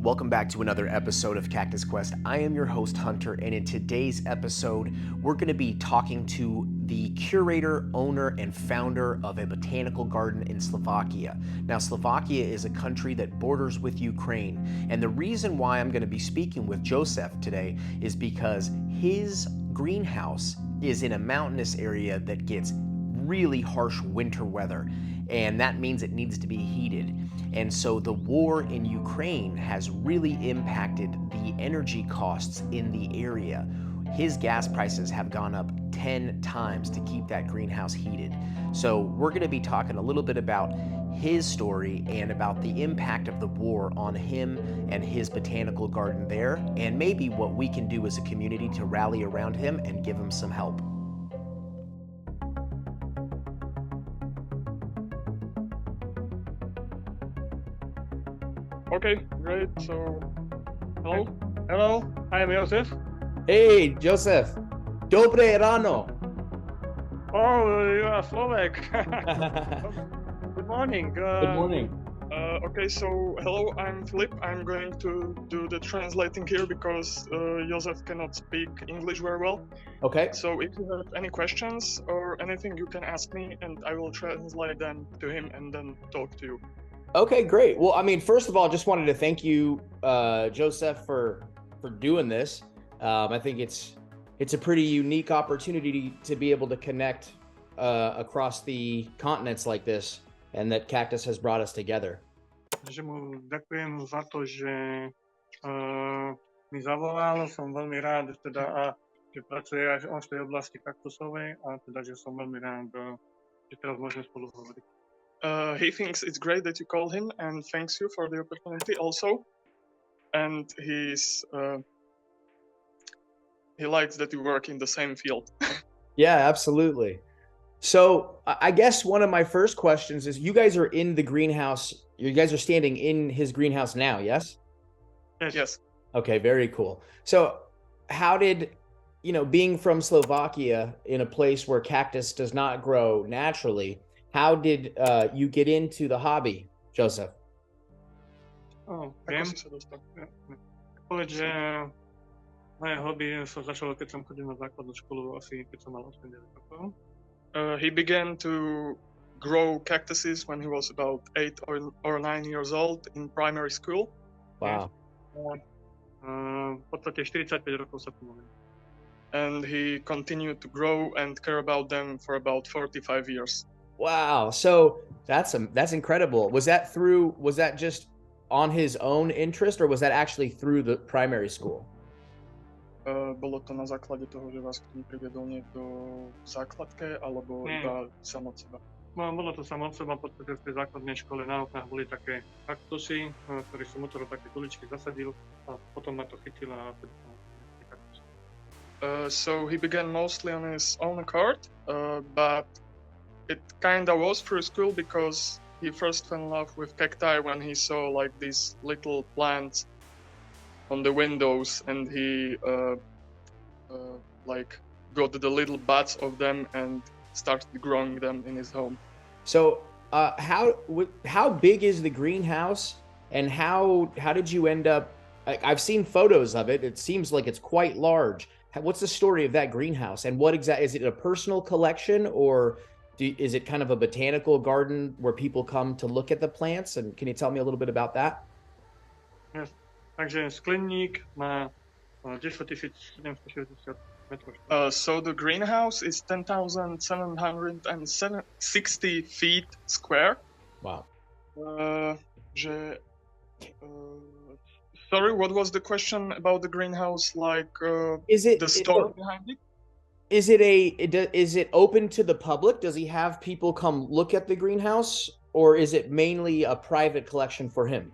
Welcome back to another episode of Cactus Quest. I am your host, Hunter, and in today's episode, we're going to be talking to the curator, owner, and founder of a botanical garden in Slovakia. Now, Slovakia is a country that borders with Ukraine, and the reason why I'm going to be speaking with Jozef today is because his greenhouse is in a mountainous area that gets really harsh winter weather, and that means it needs to be heated. And so the war in Ukraine has really impacted the energy costs in the area. His gas prices have gone up 10 times to keep that greenhouse heated. So we're going to be talking a little bit about his story and about the impact of the war on him and his botanical garden there, and maybe what we can do as a community to rally around him and give him some help. Okay, great. So, hello. Hello. I am Jozef. Hey, Jozef. Dobre rano. Oh, you are Slovak. Good morning. Good morning. Okay, so hello, I'm Philip. I'm going to do the translating here because Jozef cannot speak English very well. Okay. So if you have any questions or anything, you can ask me and I will translate them to him and then talk to you. Okay, great. Well, I mean, first of all, just wanted to thank you, Jozef, for doing this. I think it's a pretty unique opportunity to be able to connect across the continents like this, and that Cactus has brought us together. Takže mu ďakujem za to, že mi zavolal. Som veľmi rád, teda, že pracuje aj on v tej oblasti kaktusovej a teda, že som veľmi rád, že teraz môžeme spolu hovoriť. He thinks it's great that you called him and thanks you for the opportunity also. And he likes that you work in the same field. Yeah, absolutely. So I guess one of my first questions is, you guys are in the greenhouse. You guys are standing in his greenhouse now, yes? Yes. Okay, very cool. So how did, being from Slovakia, in a place where cactus does not grow naturally, how did you get into the hobby, Jozef? Viem. Povedz, že moje hobby sa začalo, keď som chodil na základnú školu, asi keď som mal 8-9 rokov. He began to grow cactuses when he was about 8 or 9 years old in primary school. Wow. V podstate 45 rokov sa tomu venujem. And he continued to grow and care about them for about 45 years. Wow. So that's incredible. Was that just on his own interest, or was that actually through the primary school? Bolo to na základe toho, že vás k tomu priviedol niekto v základke, alebo iba sám od seba? Bolo to sám od seba, v podstate v tej základnej škole na oknách boli také kaktusy, ktoré som otvoril také guličky, zasadil a potom ma to chytilo a kaktus. So he began mostly on his own accord, but it kinda was through school because he first fell in love with cacti when he saw like these little plants on the windows, and he like got the little buds of them and started growing them in his home. So how big is the greenhouse, and how did you end up? I've seen photos of it. It seems like it's quite large. What's the story of that greenhouse, and what exactly is it? A personal collection, or is it kind of a botanical garden where people come to look at the plants? And can you tell me a little bit about that? Yes. Takže skleník má 10,760 metrov. So the greenhouse is 10,760 feet square. Wow. Sorry, what was the question about the greenhouse? Like, is it the story behind it? Is it open to the public? Does he have people come look at the greenhouse, or is it mainly a private collection for him?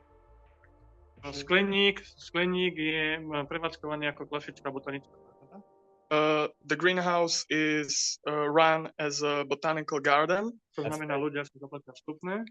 Skleník je prevádzkovaný ako klasická botanická garden. The greenhouse is run as a botanical garden. To znamená, ľudia si zaplatia vstupné.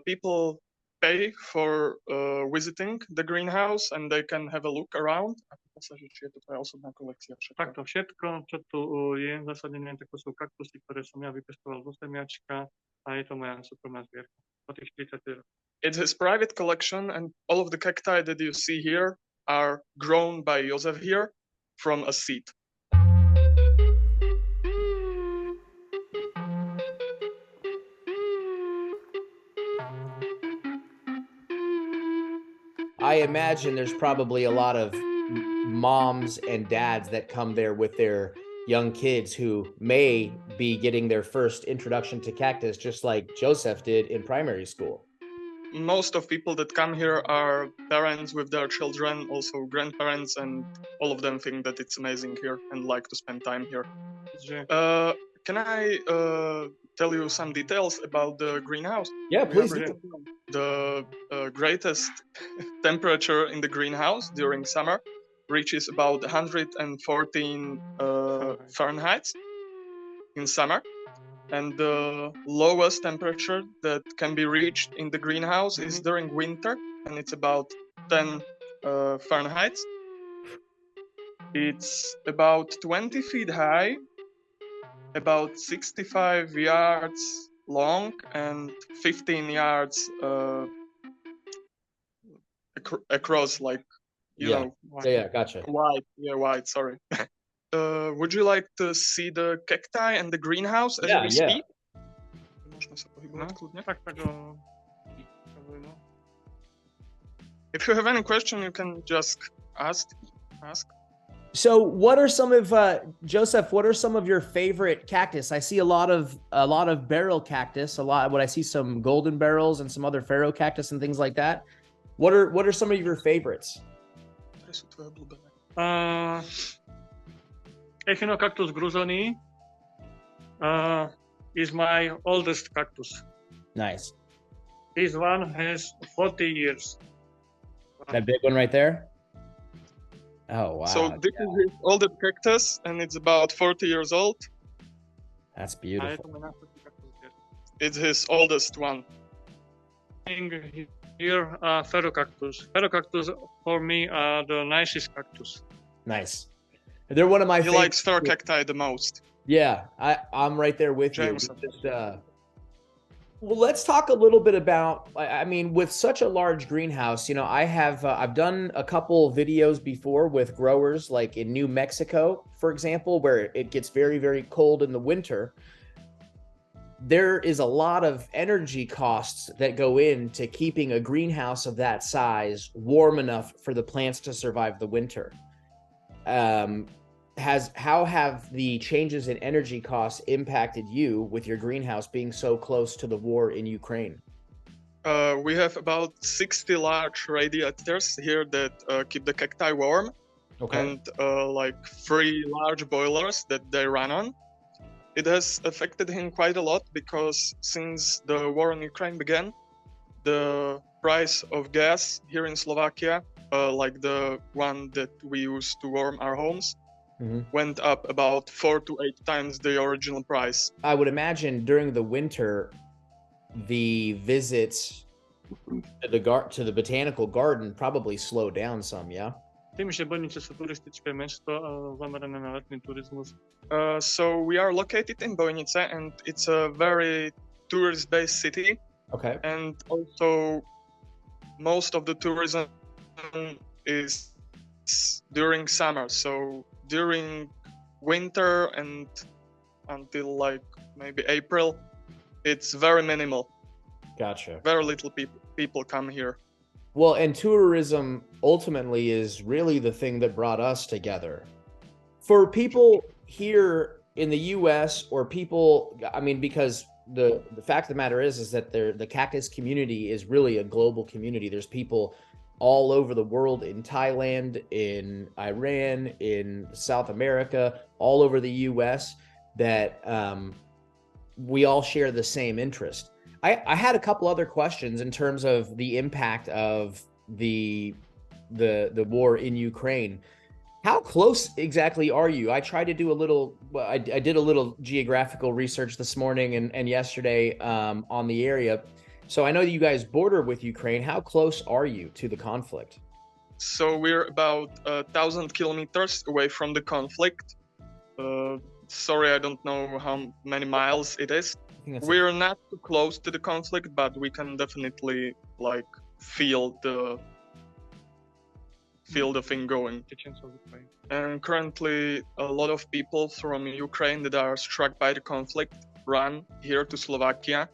People pay for visiting the greenhouse and they can have a look around. Či je to tvoja osobná kolekcia? Takto všetko, čo tu je zasadené, tako sú kaktusy, ktoré som ja vypestoval zo semiačka, a je to moja súkromná zbierka. Po tých 40 rokov. It's his private collection, and all of the cacti that you see here are grown by Jozef here from a seed. I imagine there's probably a lot of moms and dads that come there with their young kids who may be getting their first introduction to cactus, just like Jozef did in primary school. Most of people that come here are parents with their children, also grandparents, and all of them think that it's amazing here and like to spend time here. Can I tell you some details about the greenhouse? Yeah, please do. The greatest temperature in the greenhouse during summer reaches about 114 Fahrenheit in summer. And the lowest temperature that can be reached in the greenhouse is during winter, and it's about 10 Fahrenheit. It's about 20 feet high, about 65 yards long, and 15 yards across, like, you know. Yeah, gotcha. Wide, sorry. Would you like to see the cacti and the greenhouse as we speak? If you have any question, you can just ask. So what are some of Jozef, what are some of your favorite cactus? I see a lot of barrel cactus, I see some golden barrels and some other pharaoh cactus and things like that. What are some of your favorites? Echinocactus gruzoni is my oldest cactus. Nice. This one has 40 years. That big one right there? Oh, wow. So this is his oldest cactus, and it's about 40 years old. That's beautiful. It's his oldest one. Here, pharaoh cactus. Pharaoh cactus for me are the nicest cactus. Nice. They're one of my favorites. He likes pharaoh cacti the most. Yeah, I'm right there with James. you. Well, let's talk a little bit about, I mean, with such a large greenhouse, you know, I've done a couple videos before with growers, like in New Mexico, for example, where it gets very, very cold in the winter. There is a lot of energy costs that go into keeping a greenhouse of that size warm enough for the plants to survive the winter. How have the changes in energy costs impacted you with your greenhouse being so close to the war in Ukraine? We have about 60 large radiators here that keep the cacti warm. Okay. And like 3 large boilers that they run on. It has affected him quite a lot because since the war in Ukraine began, the price of gas here in Slovakia, like the one that we use to warm our homes, went up about 4 to 8 times the original price. I would imagine during the winter, the visits to the botanical garden probably slow down some, yeah? Tým, že Bojnice sú turistické mesto zamerané na letný turizmus. So we are located in Bojnice, and it's a very tourist-based city. Okay. And also, most of the tourism is during summer. So during winter and until like maybe April, it's very minimal. Gotcha. Very little people come here. Well, and tourism ultimately is really the thing that brought us together. For people here in the US or people, I mean, because the fact of the matter is that the cactus community is really a global community. There's people all over the world, in Thailand, in Iran, in South America, all over the US, that we all share the same interest. I had a couple other questions in terms of the impact of the war in Ukraine. How close exactly are you? I tried to do a little, well, I did a little geographical research this morning and yesterday on the area. So I know that you guys border with Ukraine. How close are you to the conflict? So we're about 1,000 kilometers away from the conflict. sorry, I don't know how many miles it is. I think that's We're not too close to the conflict, but we can definitely like feel the thing going. And currently, a lot of people from Ukraine that are struck by the conflict run here to Slovakia.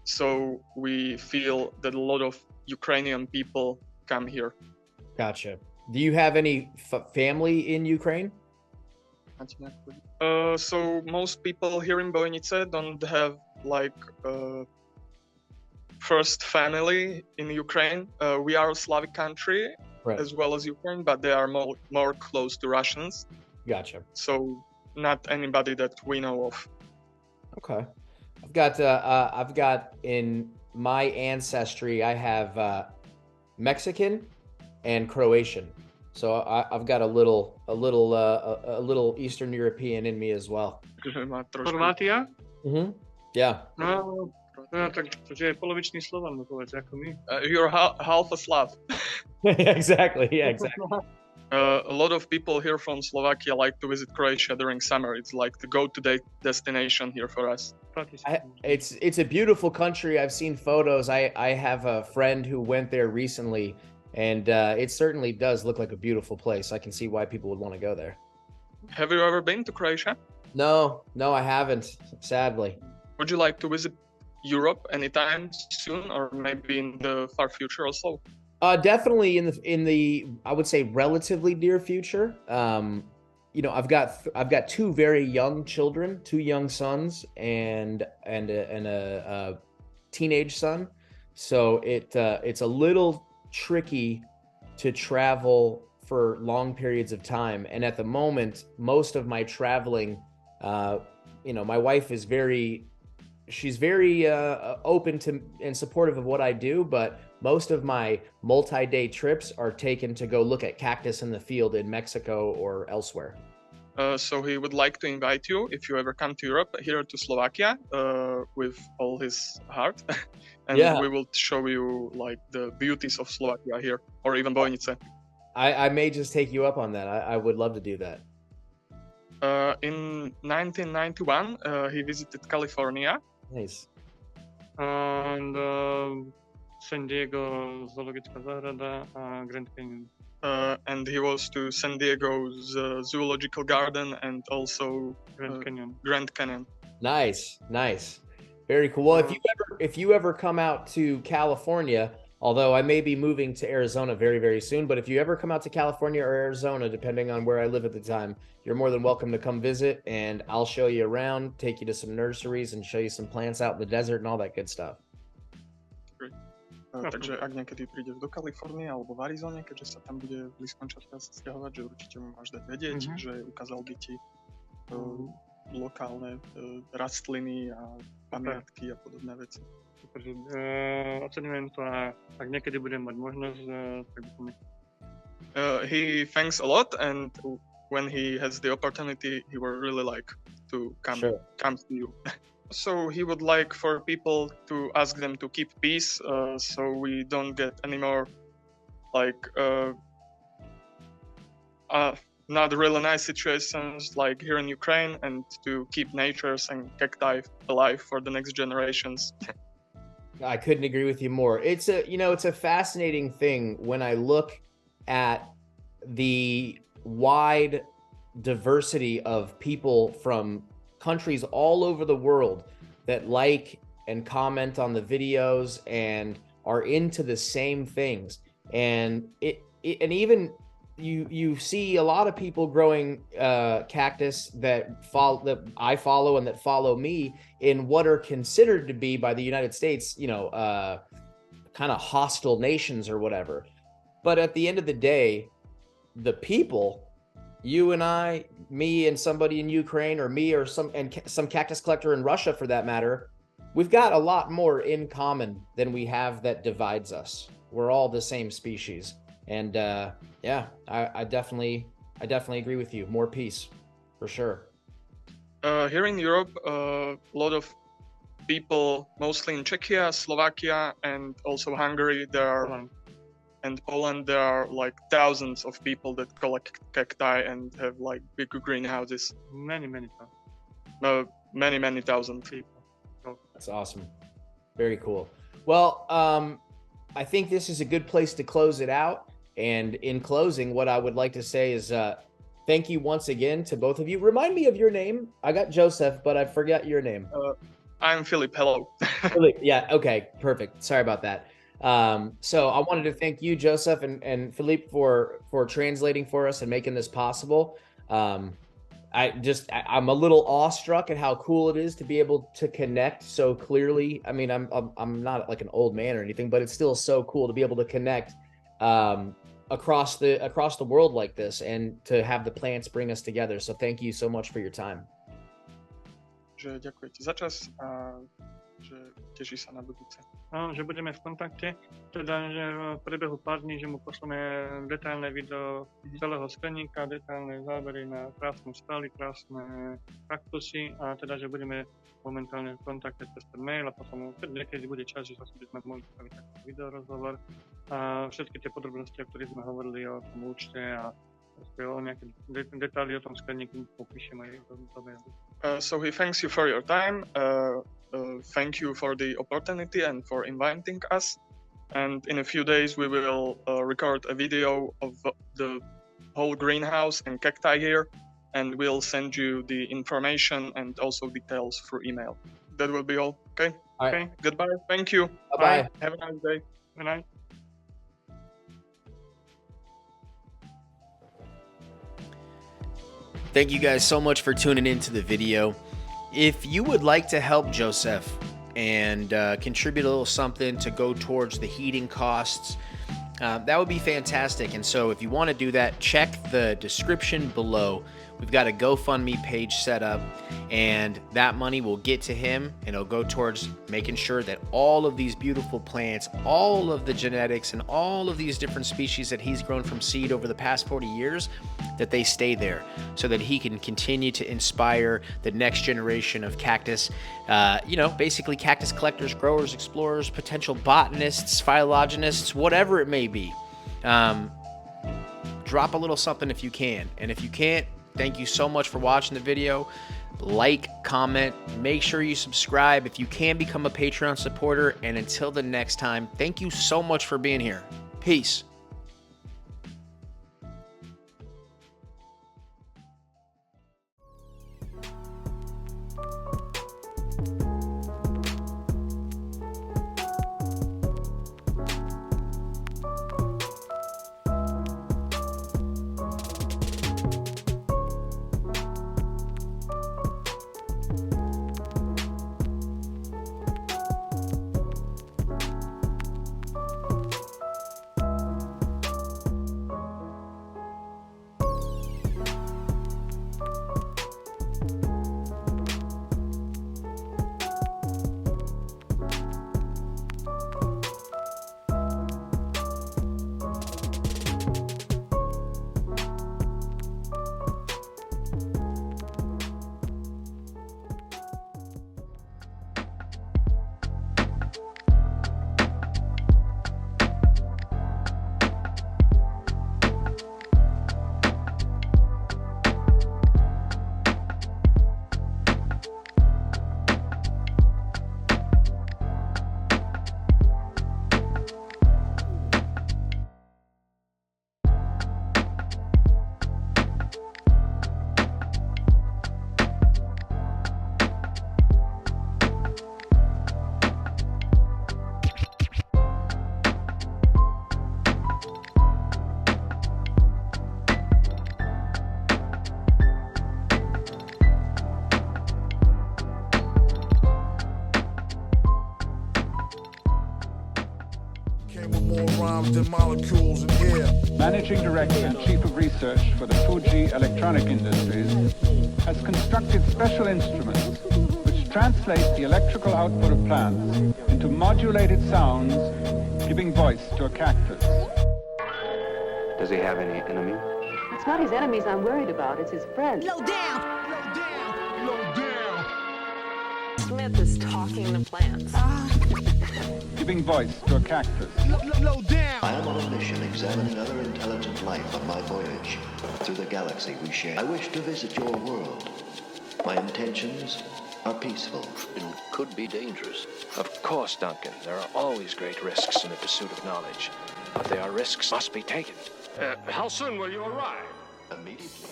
So we feel that a lot of Ukrainian people come here. Gotcha. Do you have any family in Ukraine? So most people here in Bojnice don't have like first family in Ukraine. We are a Slavic country, Right. as well as Ukraine, but they are more close to Russians. Gotcha. So not anybody that we know of. Okay. I've got in my ancestry, I have Mexican and Croatian. So I've got a little Eastern European in me as well. Chorvátia? Mm-hmm. Yeah. No, takže je polovičný Slovan, povedz, ako my. You're half a Slav. Exactly. Yeah, exactly. A lot of people here from Slovakia like to visit Croatia during summer. It's like the go-to destination here for us. It's a beautiful country. I've seen photos. I have a friend who went there recently, and it certainly does look like a beautiful place. I can see why people would want to go there. Have you ever been to Croatia? No, I haven't, sadly. Would you like to visit Europe anytime soon, or maybe in the far future also? Definitely in the I would say relatively near future. I've got two very young children, two young sons, and a teenage son. So it's a little tricky to travel for long periods of time. And at the moment, most of my traveling, my wife is she's very open to and supportive of what I do, but most of my multi-day trips are taken to go look at cactus in the field in Mexico or elsewhere. So he would like to invite you, if you ever come to Europe, here to Slovakia with all his heart. And we will show you like the beauties of Slovakia here, or even Bojnice. I may just take you up on that. I would love to do that. In 1991, he visited California. Nice. And San Diego zoologická záhrada a Grand Canyon. And he was to San Diego's zoological garden and also Grand Canyon. Nice. Very cool. Well, if you ever come out to California, although I may be moving to Arizona very, very soon, but if you ever come out to California or Arizona, depending on where I live at the time, you're more than welcome to come visit, and I'll show you around, take you to some nurseries and show you some plants out in the desert and all that good stuff. Great. Takže ak niekedy prídeš do Kalifornie alebo v Arizone, keďže sa tam bude v blízkom čase sťahovať, že určite mu máš dať vedieť, že ukázal by ti lokálne rastliny a pamiatky a podobné veci. Oceňujem to a ak niekedy budem mať možnosť, tak by He thanks a lot, and when he has the opportunity, he would really like to come to you. So he would like for people to ask them to keep peace, so we don't get any more like not really nice situations like here in Ukraine, and to keep natures and cacti alive for the next generations. I couldn't agree with you more. It's a fascinating thing when I look at the wide diversity of people from countries all over the world that like and comment on the videos and are into the same things. And and even you see a lot of people growing cactus that I follow and that follow me in what are considered to be by the United States, kind of hostile nations or whatever. But at the end of the day, the people, you and I, me and somebody in Ukraine, or me or some cactus collector in Russia for that matter, we've got a lot more in common than we have that divides us. We're all the same species. And I definitely agree with you. More peace, for sure. Here in Europe, a lot of people, mostly in Czechia, Slovakia, and also Hungary, they are And Poland, there are like thousands of people that collect cacti and have like big greenhouses. Many times. Many thousand people. That's awesome. Very cool. Well, I think this is a good place to close it out. And in closing, what I would like to say is thank you once again to both of you. Remind me of your name. I got Jozef, but I forgot your name. I'm Philip. Hello. Philip. Yeah. Okay. Perfect. Sorry about that. So I wanted to thank you, Jozef and Philippe, for translating for us and making this possible. I'm a little awestruck at how cool it is to be able to connect so clearly. I mean, I'm not like an old man or anything, but it's still so cool to be able to connect across the world like this and to have the plants bring us together. So thank you so much for your time. Že ďakujem ti za čas a že teší sa na budúce. Že budeme v kontakte, teda že v priebehu pár dní, že mu pošleme detailné video celého skleníka, detailné zábery na krásne skaly, krásne kaktusy a teda, že budeme momentálne v kontakte cez ten mail a potom keď bude čas, že zase by sme mohli spraviť taký videorozhovor a všetky tie podrobnosti, o ktorých sme hovorili o tom účte a o nejaké detaily o tom skleníku popíšeme aj do mailu. So he thanks you for your time. Thank you for the opportunity and for inviting us. And in a few days, we will record a video of the whole greenhouse and cacti here, and we'll send you the information and also details through email. That will be all. Okay. All right. Okay. Goodbye. Thank you. Bye. Have a nice day. Good night. Thank you guys so much for tuning into the video. If you would like to help Jozef and contribute a little something to go towards the heating costs, that would be fantastic. And so if you want to do that, check the description below. We've got a GoFundMe page set up, and that money will get to him, and it'll go towards making sure that all of these beautiful plants, all of the genetics, and all of these different species that he's grown from seed over the past 40 years, that they stay there so that he can continue to inspire the next generation of cactus, basically cactus collectors, growers, explorers, potential botanists, phylogenists, whatever it may be. Drop a little something if you can. And if you can't, thank you so much for watching the video. Like, comment, make sure you subscribe. If you can, become a Patreon supporter. And until the next time, thank you so much for being here. Peace. than molecules in air. Managing Director and Chief of Research for the Fuji Electronic Industries, has constructed special instruments which translate the electrical output of plants into modulated sounds, giving voice to a cactus. Does he have any enemies? It's not his enemies I'm worried about, it's his friends. Low down! Low down! Low down! Smith is talking to plants. Giving giving voice to a cactus. I am on a mission examining other intelligent life on my voyage through the galaxy we share. I wish to visit your world. My intentions are peaceful and could be dangerous. Of course, Duncan. There are always great risks in the pursuit of knowledge. But they are risks must be taken. How soon will you arrive? Immediately.